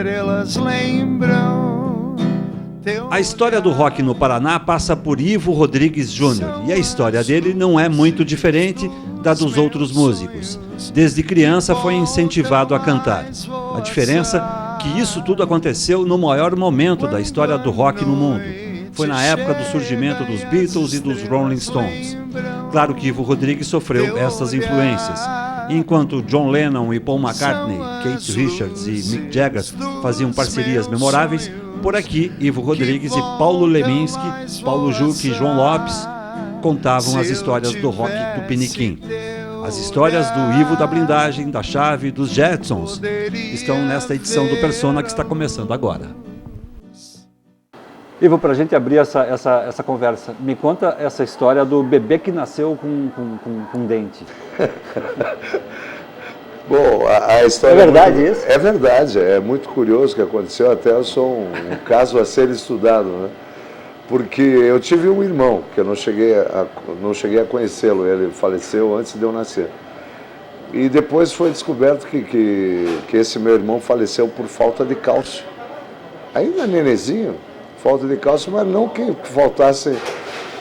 estrelas lembram. A história do rock no Paraná passa por Ivo Rodrigues Júnior, e a história dele não é muito diferente da dos outros músicos. Desde criança foi incentivado a cantar. A diferença é que isso tudo aconteceu no maior momento da história do rock no mundo. Foi na época do surgimento dos Beatles e dos Rolling Stones. Claro que Ivo Rodrigues sofreu essas influências. Enquanto John Lennon e Paul McCartney, Keith Richards e Mick Jagger faziam parcerias memoráveis, por aqui Ivo Rodrigues e Paulo Leminski, Paulo Juque e João Lopes contavam as histórias do rock tupiniquim. As histórias do Ivo da Blindagem, da Chave, dos Jetsons estão nesta edição do Persona que está começando agora. Ivo, para a gente abrir essa conversa, me conta essa história do bebê que nasceu com dente. Bom, a história... É verdade isso? É verdade, é muito curioso o que aconteceu, até eu sou um caso a ser estudado, né? Porque eu tive um irmão, que eu não cheguei a conhecê-lo, ele faleceu antes de eu nascer. E depois foi descoberto que esse meu irmão faleceu por falta de cálcio. Ainda nenenzinho, falta de cálcio, mas não que faltasse...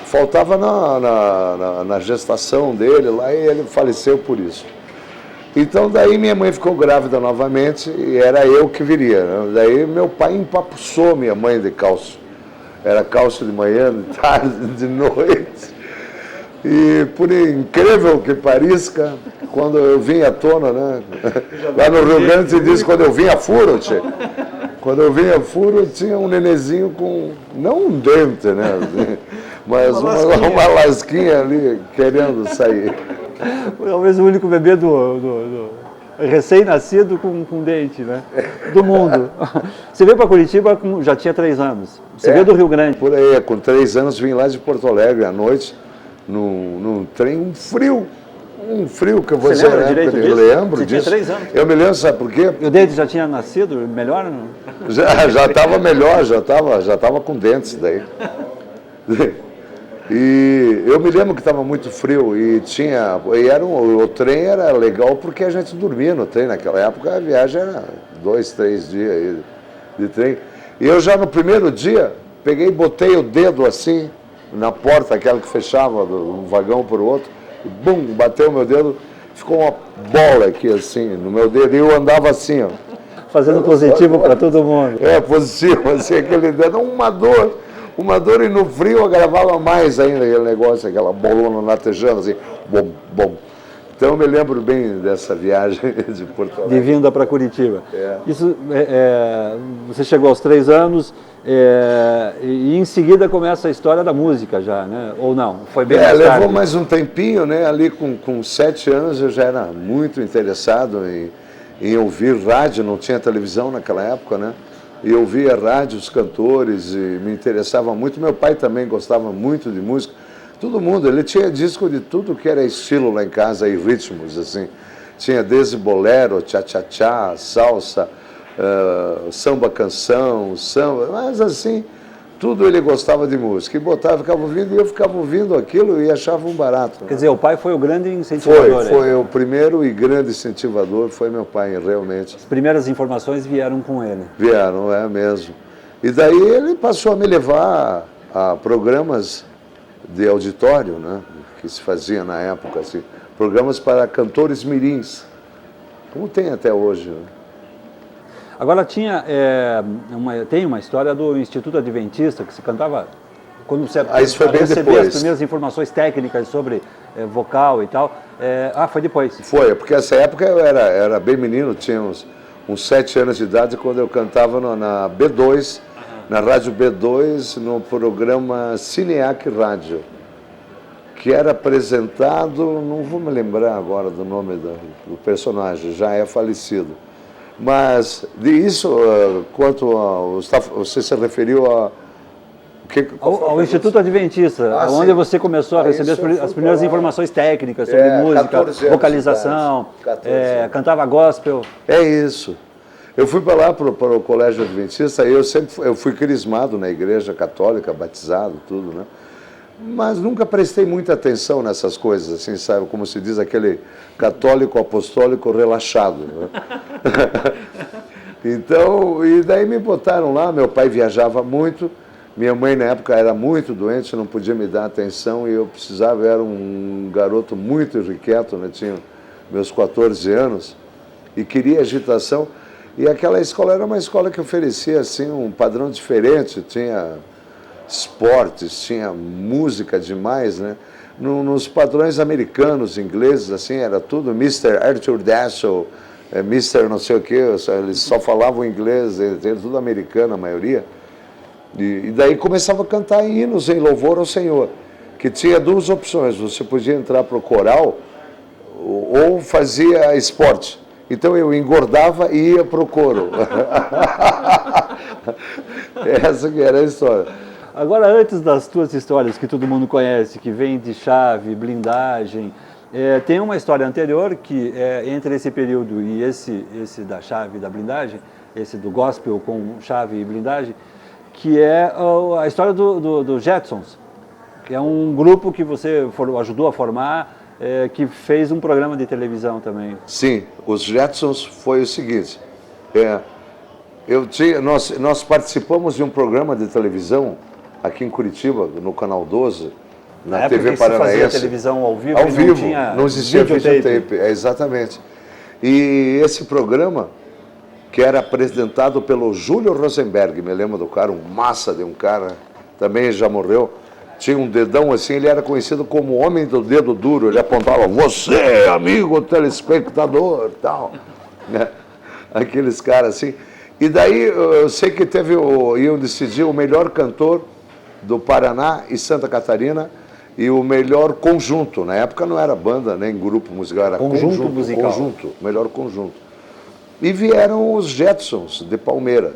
Faltava na gestação dele lá e ele faleceu por isso. Então daí minha mãe ficou grávida novamente e era eu que viria, né? Daí meu pai empapuçou minha mãe de cálcio. Era cálcio de manhã, de tarde, de noite. E por incrível que pareça, quando eu vim à tona, né? Lá no Rio Grande se diz quando eu vim a furo, tchê. Quando eu vim a furo, tinha um nenenzinho com, não um dente, né? Mas uma lasquinha ali querendo sair. Talvez o único bebê do recém-nascido com dente, né? Do mundo. Você veio para Curitiba, já tinha 3 anos. Você veio do Rio Grande. Por aí, com 3 anos vim lá de Porto Alegre à noite, num trem, um frio que eu vou dizer, lembra direito disso? Eu lembro Você disso. tinha 3 anos. Eu me lembro, sabe por quê? E o dente já tinha nascido melhor? Não? Já estava melhor, já estava com dentes daí. E eu me lembro que estava muito frio o trem era legal porque a gente dormia no trem. Naquela época a viagem era 2, 3 dias de trem. E eu já no primeiro dia peguei e botei o dedo assim na porta, aquela que fechava de um vagão para o outro, e bum, bateu o meu dedo, ficou uma bola aqui assim no meu dedo e eu andava assim, ó. Fazendo positivo para todo mundo. É, positivo, assim, aquele dedo, uma dor e no frio agravava mais ainda aquele negócio, aquela bolona latejando assim, bom, bom. Então eu me lembro bem dessa viagem de Porto Alegre. De vinda para Curitiba. É. Isso, você chegou aos 3 anos e em seguida começa a história da música já, né? Ou não? Foi bem mais tarde? Levou mais um tempinho, né? Ali com 7 anos eu já era muito interessado em ouvir rádio, não tinha televisão naquela época, né? E eu ouvia rádio, os cantores, e me interessava muito. Meu pai também gostava muito de música. Todo mundo, ele tinha disco de tudo que era estilo lá em casa, e ritmos, assim. Tinha desde bolero, tchá-tchá-tchá, salsa, samba canção, samba, mas assim, tudo ele gostava de música. E ficava ouvindo, e eu ficava ouvindo aquilo e achava um barato. Quer dizer, o pai foi o grande incentivador. Foi o primeiro e grande incentivador, foi meu pai, realmente. As primeiras informações vieram com ele. Vieram, é mesmo. E daí ele passou a me levar a programas de auditório, né, que se fazia na época, assim, programas para cantores mirins, como tem até hoje, né? Agora tem uma história do Instituto Adventista que se cantava quando você isso foi bem recebia depois. as primeiras informações técnicas sobre vocal e tal. Foi depois. Foi, porque essa época eu era bem menino, tinha uns 7 anos de idade quando eu cantava na B2, na Rádio B2, no programa Cineac Rádio, que era apresentado, não vou me lembrar agora do nome do personagem, já é falecido. Mas disso, você se referiu ao Instituto Adventista, onde você começou a receber as primeiras informações técnicas sobre música, vocalização, 14 anos. Cantava gospel. É isso. Eu fui para lá, para o Colégio Adventista, e eu fui crismado na igreja católica, batizado, tudo, né? Mas nunca prestei muita atenção nessas coisas, assim, sabe? Como se diz, aquele católico apostólico relaxado, né? Então, e daí me botaram lá, meu pai viajava muito, minha mãe na época era muito doente, não podia me dar atenção e eu precisava, eu era um garoto muito irrequieto, né? Tinha meus 14 anos e queria agitação. E aquela escola era uma escola que oferecia assim, um padrão diferente, tinha esportes, tinha música demais, né? Nos padrões americanos, ingleses, assim, era tudo Mr. Arthur Dassel, Mr. não sei o quê, eles só falavam inglês, era tudo americano a maioria. E daí começava a cantar hinos em louvor ao Senhor, que tinha duas opções, você podia entrar para o coral ou fazia esporte. Então eu engordava e ia para o coro. Essa que era a história. Agora, antes das tuas histórias que todo mundo conhece, que vem de Chave, Blindagem, tem uma história anterior que entre esse período e esse da Chave e da Blindagem, esse do gospel com Chave e Blindagem, que é a história do Jetsons, que é um grupo que você ajudou a formar, que fez um programa de televisão também. Sim, os Jetsons foi o seguinte, nós participamos de um programa de televisão aqui em Curitiba, no Canal 12, na TV Paranaense. Você fazia televisão ao vivo? Ao vivo, não existia videotape. Exatamente. E esse programa, que era apresentado pelo Júlio Rosenberg, me lembro do cara, um massa de um cara, também já morreu, tinha um dedão assim, ele era conhecido como o homem do dedo duro, ele apontava, você, amigo telespectador, tal, né? Aqueles caras assim. E daí eu sei que iam decidir o melhor cantor do Paraná e Santa Catarina e o melhor conjunto. Na época não era banda nem grupo musical, era conjunto musical. Melhor conjunto. E vieram os Jetsons de Palmeira.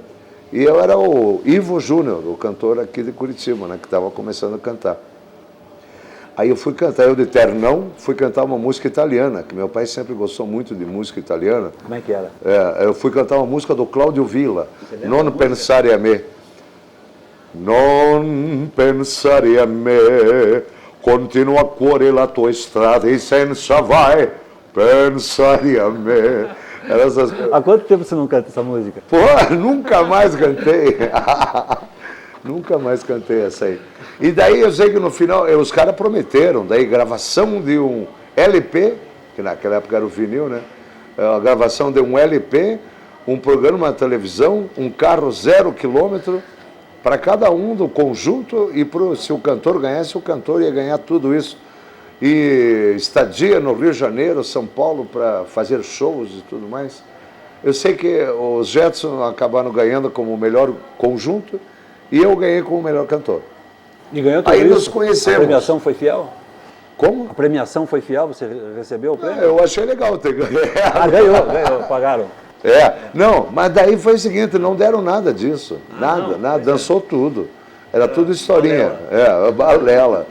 E eu era o Ivo Júnior, o cantor aqui de Curitiba, né, que estava começando a cantar. Aí eu fui cantar, eu de ternão, fui cantar uma música italiana, que meu pai sempre gostou muito de música italiana. Como é que era? Eu fui cantar uma música do Cláudio Villa, Non pensare a me. Non pensare a me, continua a cuore la tua strada e senza vai, pensare a me. Há quanto tempo você não canta essa música? Pô, nunca mais cantei. Nunca mais cantei essa aí. E daí eu sei que no final, os caras prometeram, daí gravação de um LP, que naquela época era o vinil, né? A gravação de um LP, um programa na televisão, um carro 0 quilômetro, para cada um do conjunto, e se o cantor ganhasse, o cantor ia ganhar tudo isso. E estadia no Rio de Janeiro, São Paulo, para fazer shows e tudo mais. Eu sei que os Jetsons acabaram ganhando como o melhor conjunto, e eu ganhei como o melhor cantor. E ganhou tudo aí isso? Nos conhecemos. A premiação foi fiel? Como? A premiação foi fiel? Você recebeu o prêmio? Eu achei legal ter ganhado. Ah, ganhou, pagaram. Não, mas daí foi o seguinte, não deram nada disso. Nada, dançou tudo. Era tudo historinha. A balela.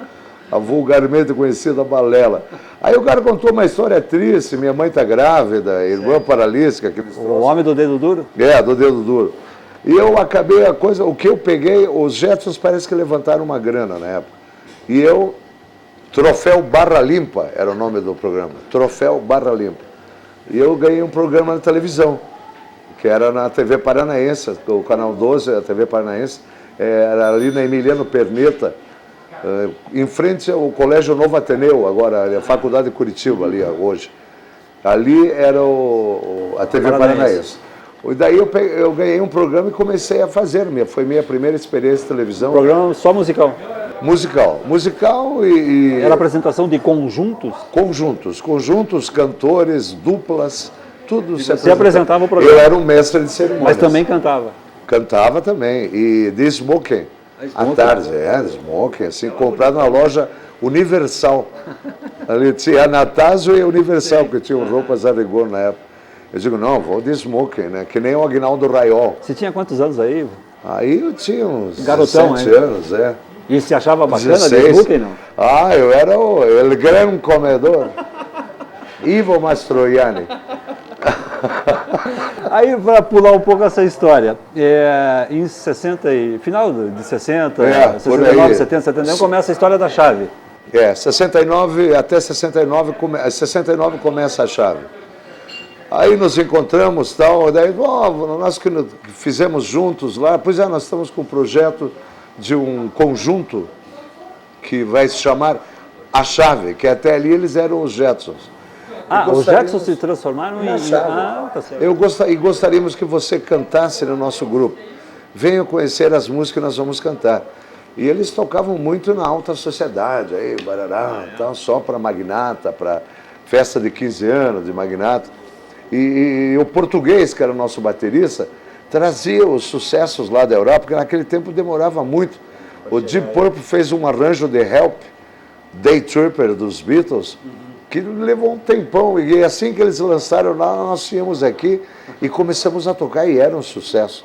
A vulgarmente conhecida balela. Aí o cara contou uma história triste, minha mãe está grávida, irmã paralítica. O homem do dedo duro? Do dedo duro. E eu acabei o que eu peguei, os Jetsons parece que levantaram uma grana na época. E eu, Troféu Barra Limpa, era o nome do programa, Troféu Barra Limpa. E eu ganhei um programa na televisão, que era na TV Paranaense, o Canal 12, a TV Paranaense, era ali na Emiliano Perneta, em frente ao Colégio Novo Ateneu, agora, a Faculdade de Curitiba, ali hoje. Ali era a TV Paranaense. E daí eu ganhei um programa e comecei a fazer, foi minha primeira experiência de televisão. Programa só musical? Musical e... Era apresentação de conjuntos? Conjuntos, cantores, duplas, tudo. Você apresentava o programa? Eu era um mestre de cerimônias. Mas também cantava? Cantava também, e de smoking, à tarde, smoking, assim, comprado na loja Universal. Ali tinha Anastácio e Universal, que tinham roupas a rigor na época. Eu digo, não, vou de smoking, né? Que nem o Aguinaldo Raiol. Você tinha quantos anos aí, Ivo? Aí eu tinha uns garotão, 17 anos, E se achava bacana 16. de smoking, não? Eu era o gran comedor. Ivo Mastroianni. Aí, para pular um pouco essa história, em final de 60, 69, 70, 71, começa a história da Chave. 69, até 69, 69 começa a Chave. Aí nos encontramos, tal, daí, nós que fizemos juntos lá, pois é, nós estamos com um projeto de um conjunto que vai se chamar A Chave, que até ali eles eram os Jetsons. Os Jetsons se transformaram em... Chave. Tá certo. E gostaríamos que você cantasse no nosso grupo. Venham conhecer as músicas que nós vamos cantar. E eles tocavam muito na alta sociedade, aí, barará, então, só para magnata, para festa de 15 anos de magnata. E o português, que era o nosso baterista, trazia os sucessos lá da Europa, porque naquele tempo demorava muito. O Deep Purple fez um arranjo de Help, Day Tripper dos Beatles, que levou um tempão. E assim que eles lançaram lá, nós tínhamos aqui e começamos a tocar, e era um sucesso.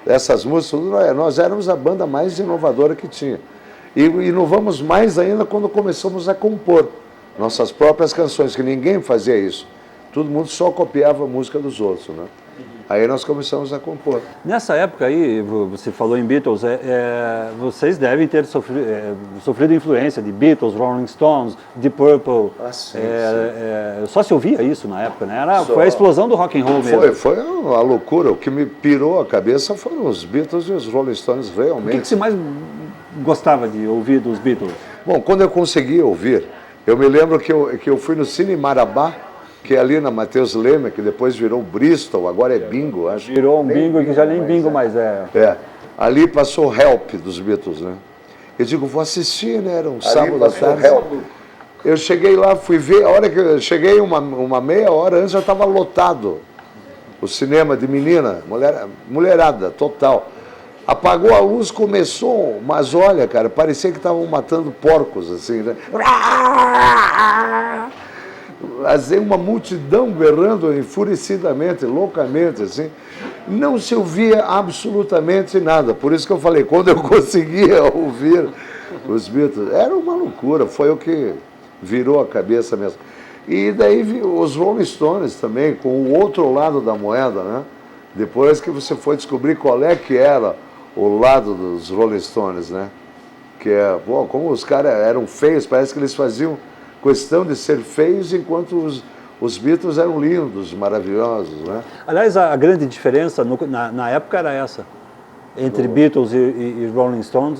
Essas músicas, nós éramos a banda mais inovadora que tinha. E inovamos mais ainda quando começamos a compor nossas próprias canções, que ninguém fazia isso. Todo mundo só copiava a música dos outros, né? Aí nós começamos a compor. Nessa época aí, você falou em Beatles, vocês devem ter sofrido influência de Beatles, Rolling Stones, Deep Purple. Sim. Só se ouvia isso na época, né? Foi a explosão do rock and roll mesmo. Foi uma loucura. O que me pirou a cabeça foram os Beatles e os Rolling Stones, realmente. O que você mais gostava de ouvir dos Beatles? Bom, quando eu consegui ouvir, eu me lembro que eu fui no Cine Marabá, que é ali na Mateus Leme, que depois virou Bristol, agora é Bingo, acho. Virou um bingo que já nem bingo mais é. Ali passou Help dos Beatles, né? Eu digo, vou assistir, né? Era um sábado à tarde. Eu cheguei lá, fui ver, a hora que eu cheguei, uma meia hora antes, já estava lotado o cinema de menina, mulherada, total. Apagou a luz, começou, mas olha, cara, parecia que estavam matando porcos, assim, né? Assim, uma multidão berrando enfurecidamente, loucamente, assim. Não se ouvia absolutamente nada. Por isso que eu falei, quando eu conseguia ouvir os Beatles, era uma loucura, foi o que virou a cabeça mesmo. E daí os Rolling Stones também, com o outro lado da moeda, né? Depois que você foi descobrir qual é que era o lado dos Rolling Stones, né? Que é, pô, como os caras eram feios, parece que eles faziam questão de ser feios, enquanto os Beatles eram lindos, maravilhosos, né? Aliás, a grande diferença na época era essa. Entre Beatles e Rolling Stones,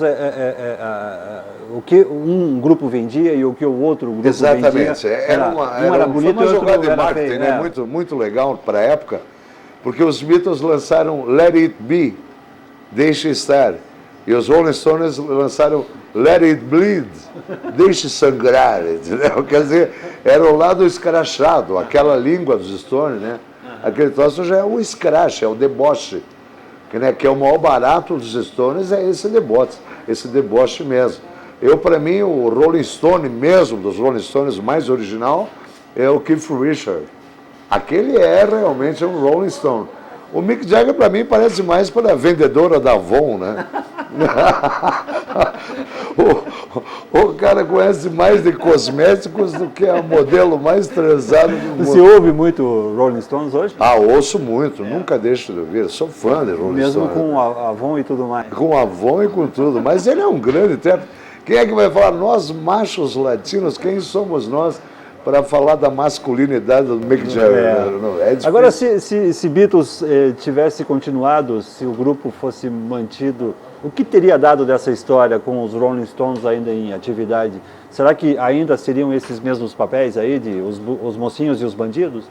o que um grupo vendia e o que o outro grupo vendia. Exatamente. Era bonito, foi uma jogada de marketing, feio, né? Muito legal para a época, porque os Beatles lançaram Let It Be, Deixe Estar, e os Rolling Stones lançaram Let It Bleed, Deixe Sangrar, entendeu? Quer dizer, era o lado escrachado, aquela língua dos Stones, né? Aquele troço já é o escrache, é o deboche, que é o maior barato dos Stones, é esse deboche mesmo. Para mim, o Rolling Stone mesmo, dos Rolling Stones mais original, é o Keith Richards. Aquele é realmente um Rolling Stone. O Mick Jagger, para mim, parece mais para a vendedora da Avon, né? o cara conhece mais de cosméticos do que a modelo mais transada do mundo. Você ouve muito Rolling Stones hoje? Ouço muito, nunca deixo de ouvir. Sou fã de Rolling Stones. Mesmo com a Avon e tudo mais? Com a Avon e com tudo. Mas ele é um grande intérprete. Quem é que vai falar? Nós, machos latinos, quem somos nós para falar da masculinidade do Mick Jagger? Agora, se Beatles tivesse continuado, se o grupo fosse mantido, o que teria dado dessa história com os Rolling Stones ainda em atividade? Será que ainda seriam esses mesmos papéis aí, de os mocinhos e os bandidos?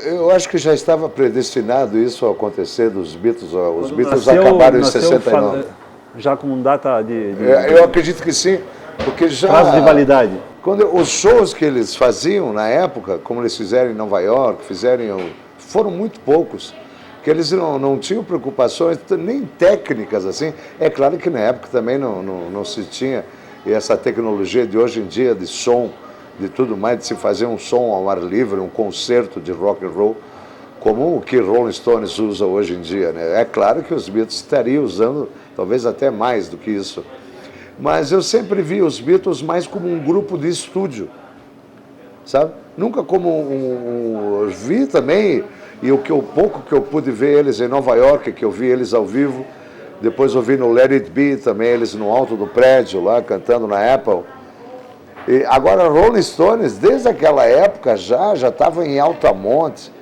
Eu acho que já estava predestinado isso a acontecer dos Beatles. Os Beatles acabaram em 69. Já com data de... Eu acredito que sim, porque já... Prazo de validade. Os shows que eles faziam na época, como eles fizeram em Nova York, foram muito poucos, que eles não tinham preocupações nem técnicas assim. É claro que na época também não se tinha essa tecnologia de hoje em dia de som, de tudo mais, de se fazer um som ao ar livre, um concerto de rock and roll, como o que Rolling Stones usa hoje em dia, né? É claro que os Beatles estariam usando talvez até mais do que isso. Mas eu sempre vi os Beatles mais como um grupo de estúdio, sabe? Nunca como vi também, e pouco que eu pude ver eles em Nova York, que eu vi eles ao vivo, depois eu vi no Let It Be também, eles no alto do prédio lá, cantando na Apple. E agora Rolling Stones, desde aquela época já estavam em Altamonte,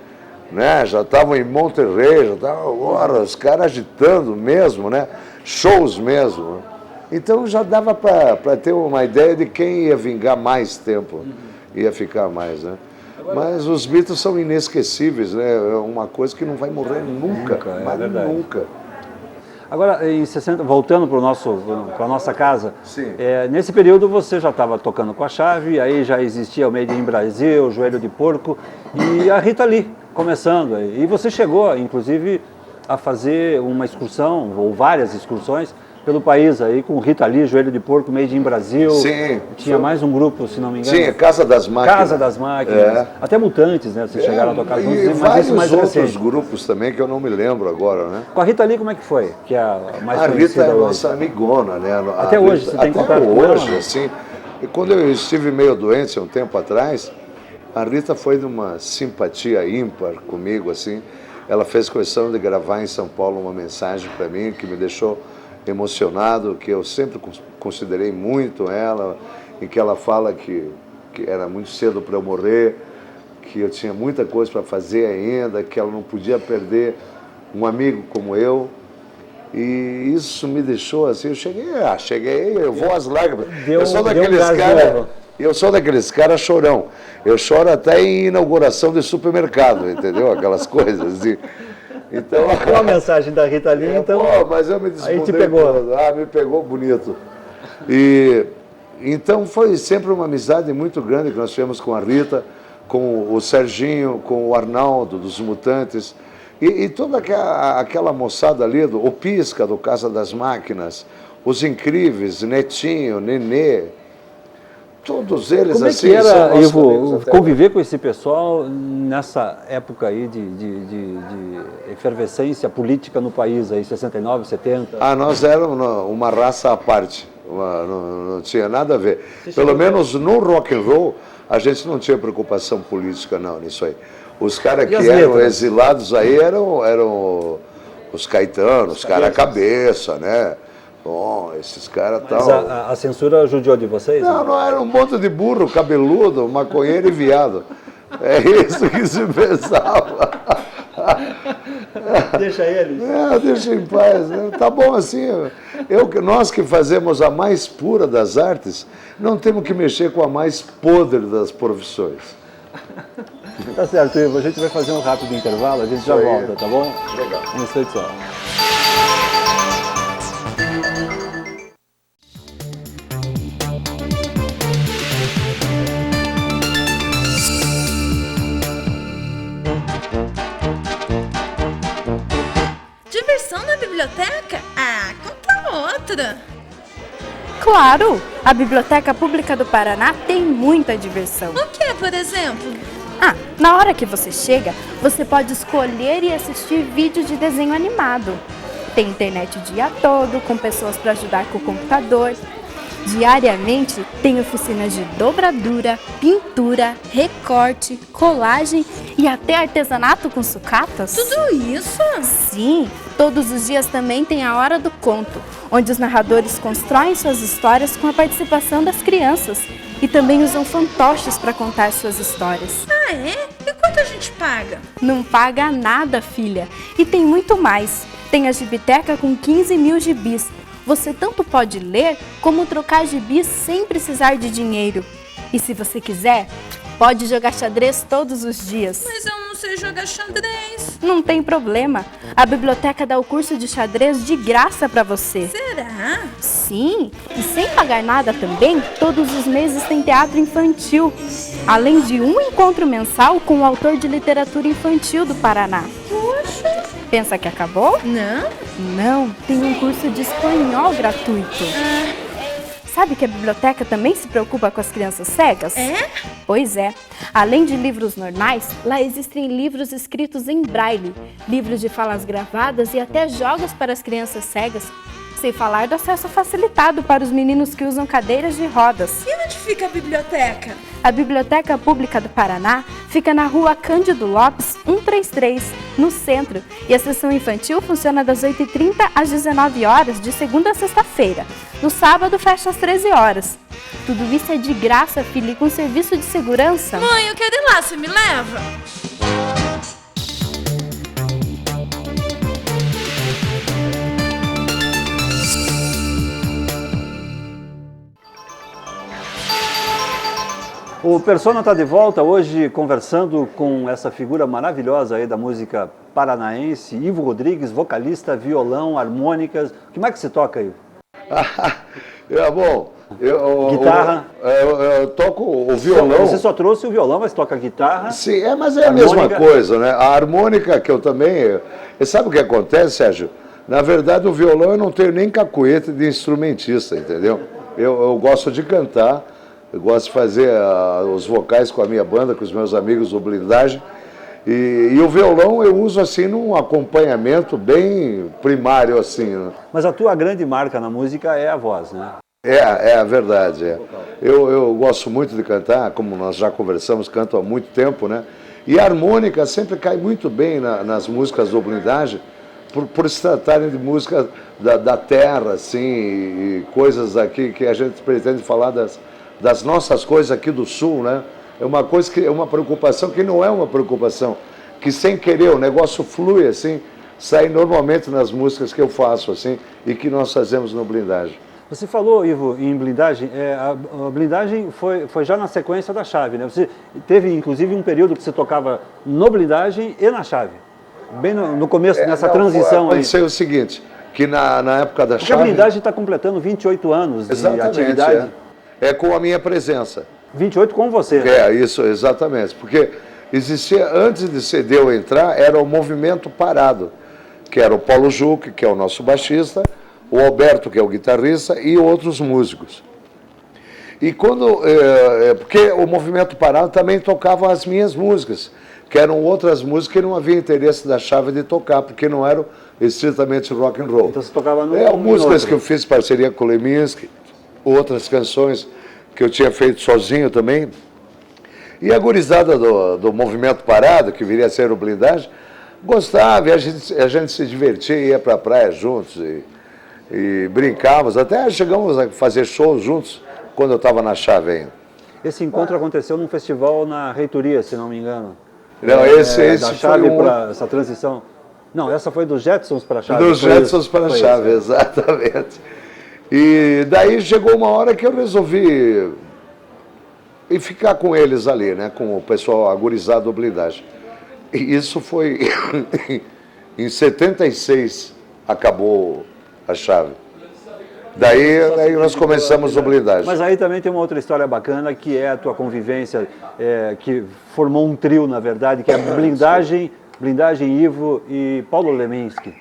né? Já estavam em Monterrey, já estavam os caras agitando mesmo, né? Shows mesmo. Então já dava para ter uma ideia de quem ia vingar mais tempo, ia ficar mais, né? Mas os Beatles são inesquecíveis, né? É uma coisa que não vai morrer nunca, mas nunca. Agora, em 60, voltando para a nossa casa, Sim. Nesse período você já estava tocando com a chave, aí já existia o Made in Brasil, o Joelho de Porco e a Rita Lee começando. E você chegou, inclusive, a fazer uma excursão, ou várias excursões, pelo país aí, com Rita Lee, Joelho de Porco, Made in Brasil. Sim. Tinha mais um grupo, se não me engano. Sim, Casa das Máquinas. Casa das Máquinas. Até Mutantes, né? Vocês chegaram a tocar juntos. E vários mais outros recente. grupos também que eu não me lembro agora, né? Com a Rita Lee, como é que foi? Que é a mais A Rita conhecida é hoje. nossa amigona, né? Até hoje, você tem contato com ela? Até hoje, assim. E quando eu estive meio doente, um tempo atrás, a Rita foi de uma simpatia ímpar comigo, assim. Ela fez questão de gravar em São Paulo uma mensagem para mim que me deixou emocionado, que eu sempre considerei muito ela, em que ela fala que era muito cedo para eu morrer, que eu tinha muita coisa para fazer ainda, que ela não podia perder um amigo como eu. E isso me deixou assim, eu cheguei, eu vou às lágrimas. Eu sou daqueles caras chorão. Eu choro até em inauguração de supermercado, entendeu? Aquelas coisas assim. Então, qual a mensagem da Rita Lee, então? Mas eu me aí te pegou. Me pegou bonito. E então foi sempre uma amizade muito grande que nós tivemos com a Rita, com o Serginho, com o Arnaldo dos Mutantes e toda aquela moçada ali, o Pisca do Casa das Máquinas, os Incríveis, Netinho, Nenê. Todos eles, como assim, que era, são nossos Ivo, amigos conviver com esse pessoal nessa época aí de efervescência política no país, aí, 69, 70? Nós éramos uma raça à parte, não tinha nada a ver. Pelo menos no rock and roll, a gente não tinha preocupação política, não, nisso aí. Os caras que eram exilados aí eram os Caetanos, os caras cabeça, né? Bom, esses caras tal. Mas a censura judiou de vocês? Não, era um monte de burro, cabeludo, maconheiro e viado. É isso que se pensava. Deixa eles. Deixa em paz. Tá bom assim. Nós que fazemos a mais pura das artes, não temos que mexer com a mais podre das profissões. Tá certo, Ivo. A gente vai fazer um rápido intervalo, a gente já volta, tá bom? Legal. Um instante só. Diversão na biblioteca? Conta outra. Claro! A Biblioteca Pública do Paraná tem muita diversão. O que, por exemplo? Na hora que você chega, você pode escolher e assistir vídeos de desenho animado. Tem internet o dia todo, com pessoas para ajudar com o computador. Diariamente, tem oficinas de dobradura, pintura, recorte, colagem e até artesanato com sucatas. Tudo isso? Sim, todos os dias também tem a Hora do Conto, onde os narradores constroem suas histórias com a participação das crianças e também usam fantoches para contar suas histórias. E quanto a gente paga? Não paga nada, filha. E tem muito mais. Tem a Gibiteca com 15 mil gibis. Você tanto pode ler como trocar gibis sem precisar de dinheiro. E se você quiser, pode jogar xadrez todos os dias. Mas eu não sei jogar xadrez. Não tem problema. A biblioteca dá o curso de xadrez de graça para você. Será? Sim, e sem pagar nada também, todos os meses tem teatro infantil. Além de um encontro mensal com o autor de literatura infantil do Paraná. Poxa. Pensa que acabou? Não. Não, tem um curso de espanhol gratuito. Sabe que a biblioteca também se preocupa com as crianças cegas? É? Pois é. Além de livros normais, lá existem livros escritos em braille, livros de falas gravadas e até jogos para as crianças cegas, sem falar do acesso facilitado para os meninos que usam cadeiras de rodas. E onde fica a biblioteca? A Biblioteca Pública do Paraná fica na rua Cândido Lopes, 133, no centro. E a sessão infantil funciona das 8h30 às 19 horas, de segunda a sexta-feira. No sábado, fecha às 13 horas. Tudo isso é de graça, filha, e com serviço de segurança. Mãe, eu quero ir lá, você me leva? O Persona está de volta hoje conversando com essa figura maravilhosa aí da música paranaense, Ivo Rodrigues, vocalista, violão, harmônicas. O que mais que se toca aí? Bom, Guitarra? Eu toco o violão. Você só trouxe o violão, mas toca guitarra. Sim, mas é a harmônica. mesma coisa, né? A harmônica que eu também... Sabe o que acontece, Sérgio? Na verdade, o violão eu não tenho nem cacuete de instrumentista, entendeu? Eu gosto de cantar, eu gosto de fazer os vocais com a minha banda, com os meus amigos do Blindagem. E o violão eu uso assim num acompanhamento bem primário, assim, né? Mas a tua grande marca na música é a voz, né? É a verdade. É. Eu gosto muito de cantar, como nós já conversamos, canto há muito tempo, né? E a harmônica sempre cai muito bem nas músicas do Blindagem, por se tratarem de música da terra, assim, e coisas aqui que a gente pretende falar das nossas coisas aqui do Sul, né? É uma coisa que é uma preocupação que não é uma preocupação, que sem querer o negócio flui, assim, sai normalmente nas músicas que eu faço, assim, e que nós fazemos no Blindagem. Você falou, Ivo, em Blindagem, a Blindagem foi já na sequência da Chave, né? Você teve, inclusive, um período que você tocava no Blindagem e na Chave, bem no começo, nessa transição aí. Aconteceu o seguinte, que na época da Porque Chave... a Blindagem está completando 28 anos de atividade. É com a minha presença. 28 com você. Isso, exatamente. Porque existia, antes de CD eu entrar, era o Movimento Parado, que era o Paulo Juque, que é o nosso baixista, o Alberto, que é o guitarrista, e outros músicos. E quando... porque o Movimento Parado também tocava as minhas músicas, que eram outras músicas que não havia interesse da Chave de tocar, porque não eram estritamente rock and roll. Então você tocava músicas que eu fiz parceria com o Leminski, outras canções que eu tinha feito sozinho também. E a gurizada do Movimento Parado, que viria a ser o Blindagem, gostava, e a gente se divertia, ia para a praia juntos e brincávamos. Até chegamos a fazer shows juntos quando eu estava na Chave ainda. Esse encontro aconteceu num festival na Reitoria, se não me engano. Não, esse da Chave foi para essa transição. Não, essa foi dos Jetsons para a Chave. Dos Jetsons para a Chave, exatamente. E daí chegou uma hora que eu resolvi ir ficar com eles ali, né, com o pessoal agorizado do Blindagem. E isso foi em 76, acabou a Chave. Daí nós começamos o Blindagem. Mas aí também tem uma outra história bacana, que é a tua convivência, que formou um trio, na verdade, que é Blindagem, Ivo e Paulo Leminski.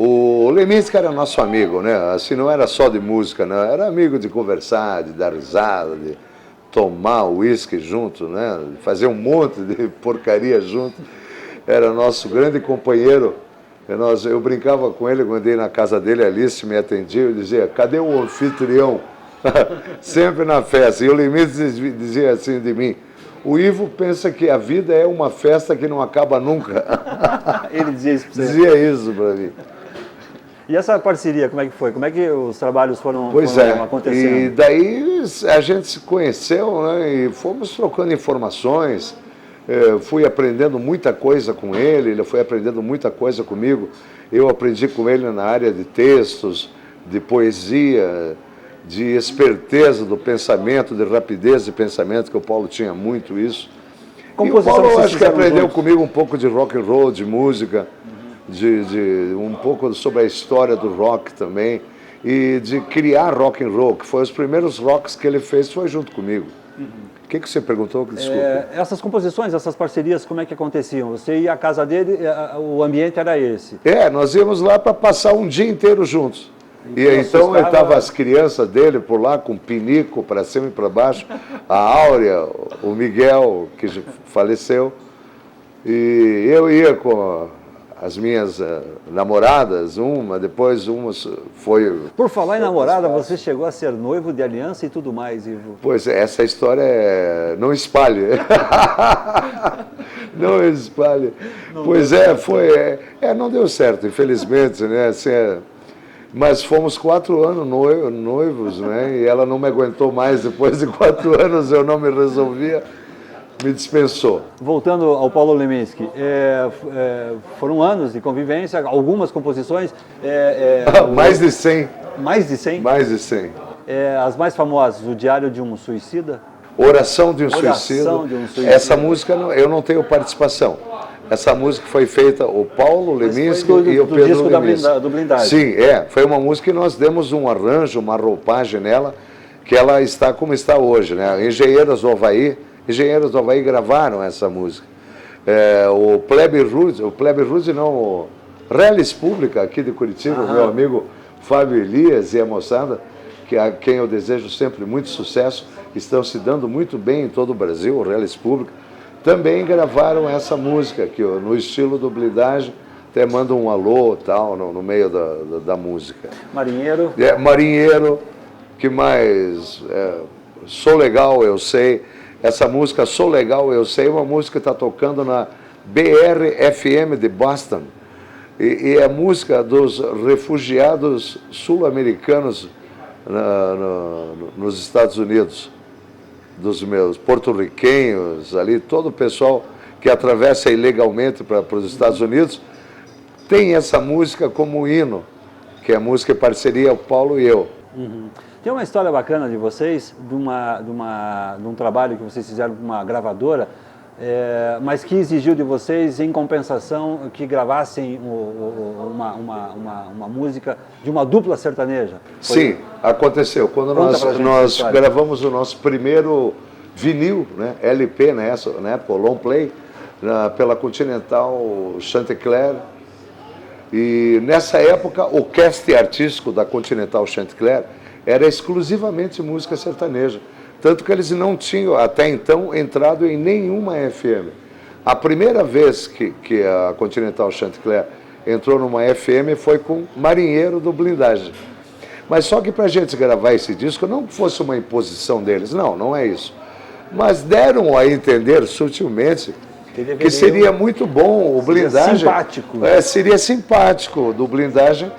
O Leminski era nosso amigo, né? Assim, não era só de música, né? Era amigo de conversar, de dar risada, de tomar uísque junto, né? De fazer um monte de porcaria junto. Era nosso grande companheiro. Eu brincava com ele quando ia na casa dele, a Alice me atendia, eu dizia, cadê o anfitrião? Sempre na festa. E o Leminski dizia assim de mim, o Ivo pensa que a vida é uma festa que não acaba nunca. Ele dizia isso para você? Dizia isso para mim. E essa parceria, como é que foi? Como é que os trabalhos foram acontecendo? E daí a gente se conheceu, né, e fomos trocando informações. Fui aprendendo muita coisa com ele foi aprendendo muita coisa comigo. Eu aprendi com ele na área de textos, de poesia, de esperteza do pensamento, de rapidez de pensamento, que o Paulo tinha muito isso. E o Paulo acho que aprendeu comigo um pouco de rock and roll, de música, um pouco sobre a história do rock também, e de criar rock and roll, que foi os primeiros rocks que ele fez, foi junto comigo. O que você perguntou? Desculpa. Essas composições, essas parcerias, como é que aconteciam? Você ia à casa dele, o ambiente era esse? Nós íamos lá para passar um dia inteiro juntos. E então estavam as crianças dele por lá, com pinico para cima e para baixo, a Áurea, o Miguel, que faleceu, e eu ia com as minhas namoradas, depois uma foi... Por falar em namorada, você chegou a ser noivo de aliança e tudo mais, Ivo. Pois é, essa história não espalhe. Não espalhe. Pois foi... não deu certo, infelizmente, né? Assim, mas fomos 4 anos noivos, né? E ela não me aguentou mais, depois de 4 anos eu não me resolvia. Me dispensou. Voltando ao Paulo Leminski, foram anos de convivência, algumas composições... mais de 100. Mais de 100? Mais de 100. As mais famosas, O Diário de um Suicida? Oração de um Oração Suicida. de um Suicida. Essa música eu não tenho participação. Essa música foi feita o Paulo Leminski foi e o do Pedro disco Leminski. do Blindagem. Sim, foi uma música que nós demos um arranjo, uma roupagem nela, que ela está como está hoje, né? Engenheiros do Havaí gravaram essa música. O Plebe Rude não, o Reles Pública aqui de Curitiba, meu amigo Fábio Elias e a moçada, a quem eu desejo sempre muito sucesso, estão se dando muito bem em todo o Brasil, o Reles Pública, também gravaram essa música aqui, no estilo do Blindagem, até manda um alô tal, no meio da música. Marinheiro. Marinheiro, que mais? Sou Legal, Eu Sei. Essa música, Sou Legal, Eu Sei, é uma música que está tocando na BR-FM de Boston. E é a música dos refugiados sul-americanos nos Estados Unidos, dos meus porto-riquenhos ali, todo o pessoal que atravessa ilegalmente para os Estados Unidos, tem essa música como hino, que é a música em parceria o Paulo e eu. Uhum. Tem uma história bacana de vocês, de um trabalho que vocês fizeram com uma gravadora, mas que exigiu de vocês, em compensação, que gravassem uma música de uma dupla sertaneja. Sim, aconteceu. Quando nós gravamos o nosso primeiro vinil, né, LP nessa época, o long play, pela Continental Chantecler. E nessa época, o cast artístico da Continental Chantecler era exclusivamente música sertaneja. Tanto que eles não tinham, até então, entrado em nenhuma FM. A primeira vez que a Continental Chantecler entrou numa FM foi com Marinheiro do Blindagem. Mas só que para a gente gravar esse disco, não que fosse uma imposição deles, não é isso. Mas deram a entender sutilmente que seria muito bom o Blindagem. Simpático. Seria simpático do Blindagem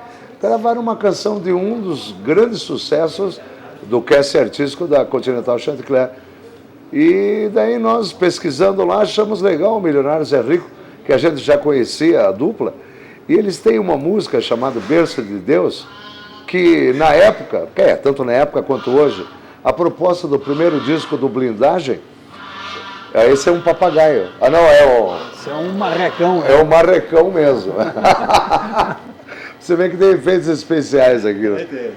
gravar uma canção de um dos grandes sucessos do cast artístico da Continental Chantecler. E daí nós, pesquisando lá, achamos legal o Milionários é Rico, que a gente já conhecia a dupla, e eles têm uma música chamada Berço de Deus, que na época, tanto na época quanto hoje, a proposta do primeiro disco do Blindagem, esse é um papagaio. Esse é um marrecão. É um marrecão mesmo. Você vê que tem efeitos especiais aqui. Né?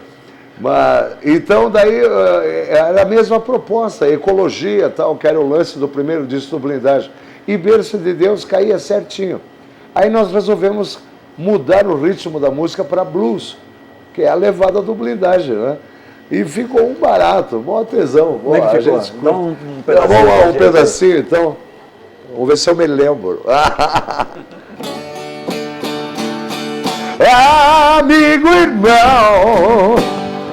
Mas, então, daí, era a mesma proposta, ecologia, tal, que era o lance do primeiro disco do Blindagem. E Berço de Deus caía certinho. Aí nós resolvemos mudar o ritmo da música para blues, que é a levada do Blindagem, né? E ficou um barato, mó tesão. Como é que ficou? Dá um pedacinho. Vamos lá, um pedacinho, então. Vamos ver se eu me lembro. Amigo, irmão,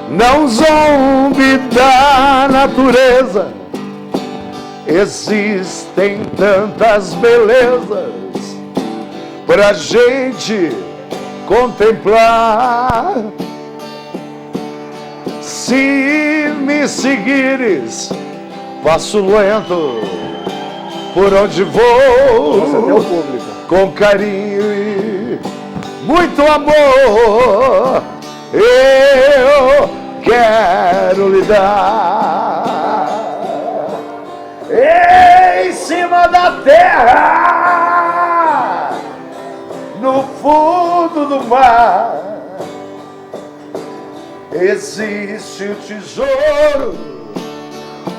não zombe da natureza. Existem tantas belezas pra gente contemplar. Se me seguires, passo lento por onde vou. Nossa, até o público. Com carinho e muito amor eu quero lhe dar. Em cima da terra, no fundo do mar, existe o tesouro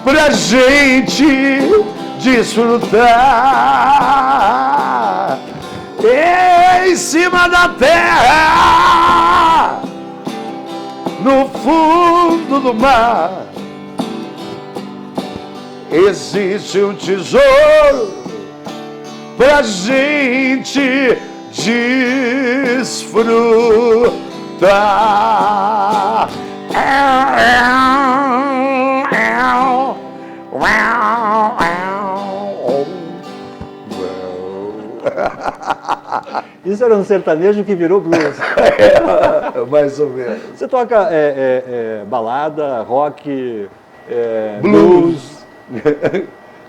pra gente desfrutar. Em cima da terra, no fundo do mar, existe um tesouro pra gente desfrutar. Isso era um sertanejo que virou blues. Mais ou menos. Você toca balada, rock, blues.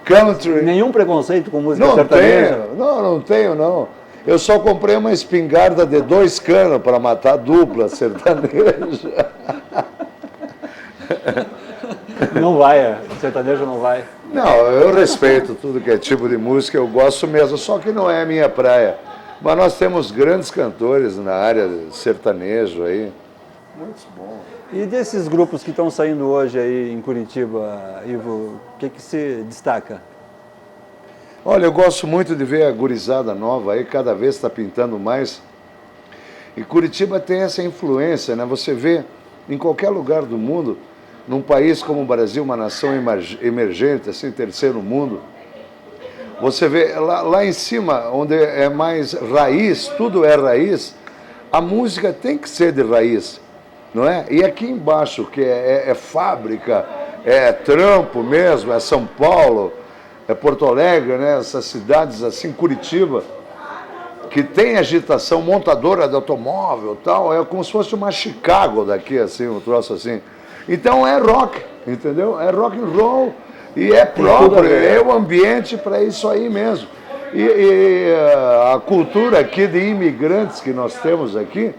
Country. Nenhum preconceito com música Não sertaneja? tenho, não tenho, não. Eu só comprei uma espingarda de 2 canos para matar a dupla sertaneja. Não vai, sertanejo não vai? Não, eu respeito tudo que é tipo de música, eu gosto mesmo, só que não é a minha praia. Mas nós temos grandes cantores na área sertanejo aí. Muito bom. E desses grupos que estão saindo hoje aí em Curitiba, Ivo, o que se destaca? Olha, eu gosto muito de ver a gurizada nova aí, cada vez está pintando mais. E Curitiba tem essa influência, né? Você vê em qualquer lugar do mundo, num país como o Brasil, uma nação emergente, assim, terceiro mundo, você vê lá em cima, onde é mais raiz, tudo é raiz, a música tem que ser de raiz, não é? E aqui embaixo, que é fábrica, é trampo mesmo, é São Paulo, é Porto Alegre, né? Essas cidades assim, Curitiba, que tem agitação montadora de automóvel e tal, é como se fosse uma Chicago daqui, assim, um troço assim. Então é rock, entendeu? É rock and roll e é próprio, é o ambiente para isso aí mesmo. E a cultura aqui de imigrantes que nós temos aqui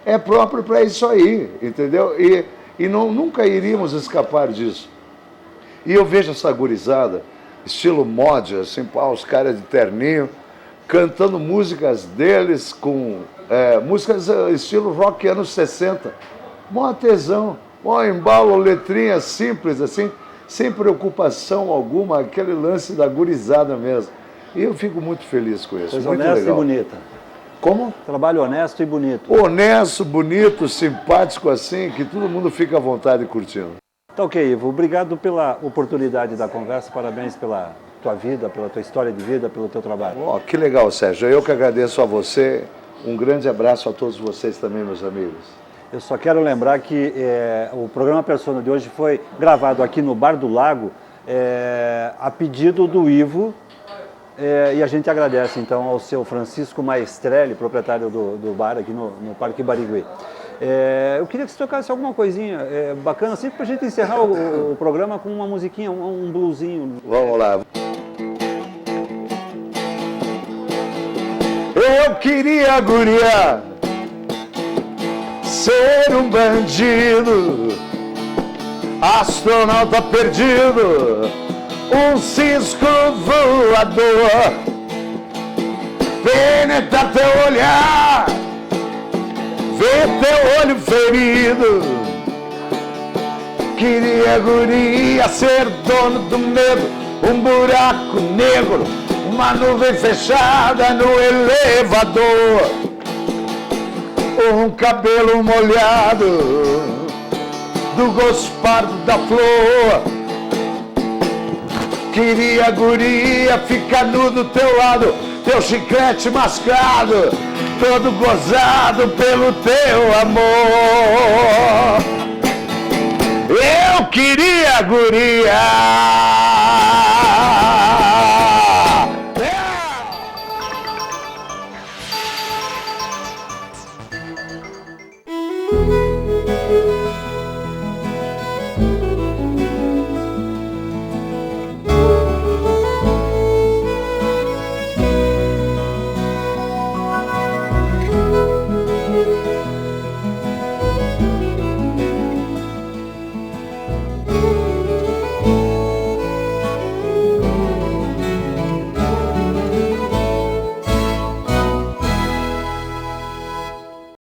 é próprio para isso aí, entendeu? E nunca iríamos escapar disso. E eu vejo essa gurizada, estilo mod, assim, os caras de terninho, cantando músicas deles com músicas estilo rock anos 60. Mó tesão, mó embalo, letrinhas simples assim, sem preocupação alguma, aquele lance da gurizada mesmo. E eu fico muito feliz com isso. Coisa muito honesta legal. e bonita. Como? Trabalho honesto e bonito. Honesto, bonito, simpático assim, que todo mundo fica à vontade curtindo. Tá ok, Ivo. Obrigado pela oportunidade da conversa. Parabéns pela tua vida, pela tua história de vida, pelo teu trabalho. Oh, que legal, Sérgio. Eu que agradeço a você. Um grande abraço a todos vocês também, meus amigos. Eu só quero lembrar que o programa Persona de hoje foi gravado aqui no Bar do Lago a pedido do Ivo. E a gente agradece então ao seu Francisco Maestrelli, proprietário do bar aqui no Parque Barigüi. Eu queria que você tocasse alguma coisinha bacana, assim, para a gente encerrar o programa com uma musiquinha, um bluesinho. Vamos lá. Eu queria, guria, ser um bandido, astronauta perdido, um cisco voador, penetrar teu olhar, ver teu olho ferido. Queria, guria, ser dono do medo, um buraco negro, uma nuvem fechada no elevador, um cabelo molhado do gospardo da flor. Queria, guria, ficar nu do teu lado, teu chiclete mascado, todo gozado pelo teu amor. Eu queria, guria,